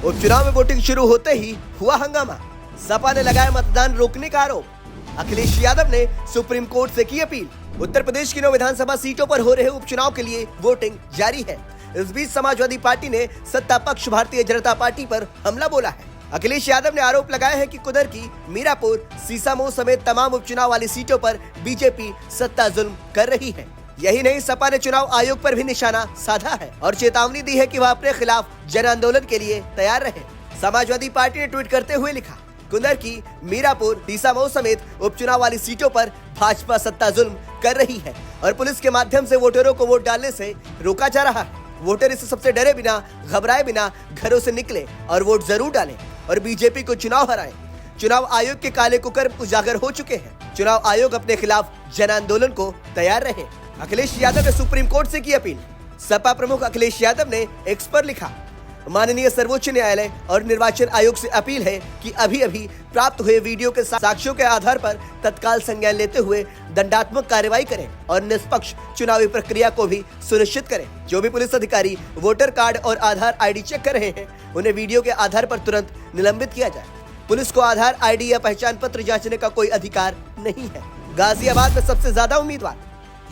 उपचुनाव में वोटिंग शुरू होते ही हुआ हंगामा। सपा ने लगाया मतदान रोकने का आरोप। अखिलेश यादव ने सुप्रीम कोर्ट से की अपील। उत्तर प्रदेश की 9 विधानसभा सीटों पर हो रहे उपचुनाव के लिए वोटिंग जारी है। इस बीच समाजवादी पार्टी ने सत्ता पक्ष भारतीय जनता पार्टी पर हमला बोला है। अखिलेश यादव ने आरोप लगाया है कि कुदरकी, मीरापुर, सीसामऊ समेत तमाम उपचुनाव वाली सीटों पर बीजेपी सत्ता जुल्म कर रही है। यही नहीं, सपा ने चुनाव आयोग पर भी निशाना साधा है और चेतावनी दी है कि वह अपने खिलाफ जन आंदोलन के लिए तैयार रहे। समाजवादी पार्टी ने ट्वीट करते हुए लिखा, कुदरकी, मीरापुर, सीसामऊ समेत उपचुनाव वाली सीटों पर भाजपा सत्ता जुल्म कर रही है और पुलिस के माध्यम से वोटरों को वोट डालने से रोका जा रहा है। वोटर इस सबसे डरे बिना, घबराए बिना घरों से निकले और वोट जरूर डालें और बीजेपी को चुनाव हराएं। चुनाव आयोग के काले कुकर्म उजागर हो चुके हैं। चुनाव आयोग अपने खिलाफ जन आंदोलन को तैयार रहे। अखिलेश यादव ने सुप्रीम कोर्ट से की अपील। सपा प्रमुख अखिलेश यादव ने एक्स पर लिखा, माननीय सर्वोच्च न्यायालय और निर्वाचन आयोग से अपील है कि अभी प्राप्त हुए वीडियो के साक्ष्यों के आधार पर तत्काल संज्ञान लेते हुए दंडात्मक कार्रवाई करें और निष्पक्ष चुनावी प्रक्रिया को भी सुनिश्चित करें। जो भी पुलिस अधिकारी वोटर कार्ड और आधार आईडी चेक कर रहे हैं, उन्हें वीडियो के आधार पर तुरंत निलंबित किया जाए। पुलिस को आधार, आईडी या पहचान पत्र जांचने का कोई अधिकार नहीं है। गाजियाबाद में सबसे ज्यादा उम्मीदवार,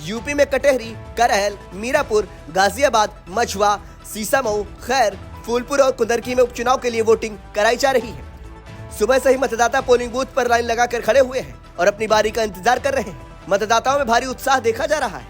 यूपी में कटेहरी, करहल, मीरापुर, गाजियाबाद, मछुआ, सीसामऊ, खैर, फूलपुर और कुंदरकी में उपचुनाव के लिए वोटिंग कराई जा रही है। सुबह से ही मतदाता पोलिंग बूथ पर लाइन लगाकर खड़े हुए हैं और अपनी बारी का इंतजार कर रहे हैं। मतदाताओं में भारी उत्साह देखा जा रहा है।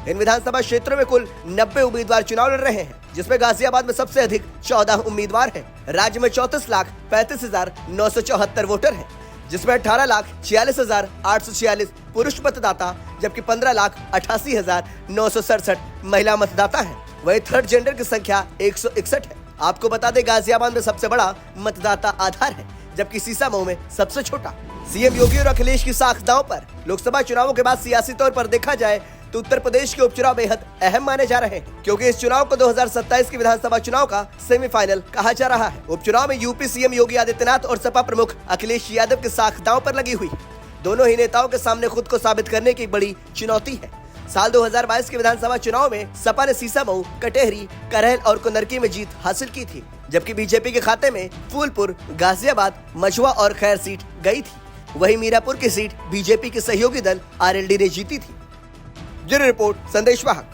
इन विधानसभा क्षेत्रों में कुल 90 उम्मीदवार चुनाव लड़ रहे हैं, जिसमें गाजियाबाद में सबसे अधिक 14 उम्मीदवार हैं। राज्य में 34,35,974 वोटर हैं, जिसमें 18,46,846 पुरुष मतदाता जबकि 15,88,967 महिला मतदाता हैं। वही थर्ड जेंडर की संख्या 161 है। आपको बता दें, गाजियाबाद में सबसे बड़ा मतदाता आधार है, जबकि सीसामऊ में सबसे छोटा। सीएम योगी और अखिलेश की साख दांव पर। लोकसभा चुनावों के बाद सियासी तौर पर देखा जाए तो उत्तर प्रदेश के उपचुनाव बेहद अहम माने जा रहे हैं, क्योंकि इस चुनाव को 2027 के विधानसभा चुनाव का सेमीफाइनल कहा जा रहा है। उपचुनाव में यूपी सीएम योगी आदित्यनाथ और सपा प्रमुख अखिलेश यादव की साख दांव पर लगी हुई। दोनों ही नेताओं के सामने खुद को साबित करने की बड़ी चुनौती है। साल 2022 के विधानसभा चुनाव में सपा ने सीसामऊ, कटेहरी, करहल और कुंदरकी में जीत हासिल की थी, जबकि बीजेपी के खाते में फूलपुर, गाजियाबाद, मछुआ और खैर सीट गई थी। वहीं मीरापुर की सीट बीजेपी के सहयोगी दल आरएलडी ने जीती थी। ब्यूरो रिपोर्ट, संदेश वाहक।